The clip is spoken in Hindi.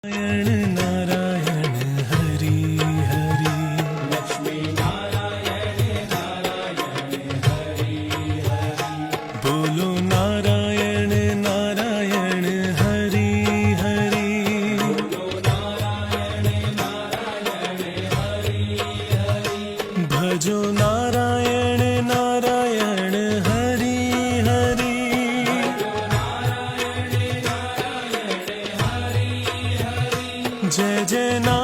नारायण नारायण हरि हरि लक्ष्मी नारायण नारायण हरि हरि बोलो नारायण नारायण हरि हरि बोलो नारायण नारायण हरि हरि भजो नारायण नारायण हरि हरि जय जय नारायण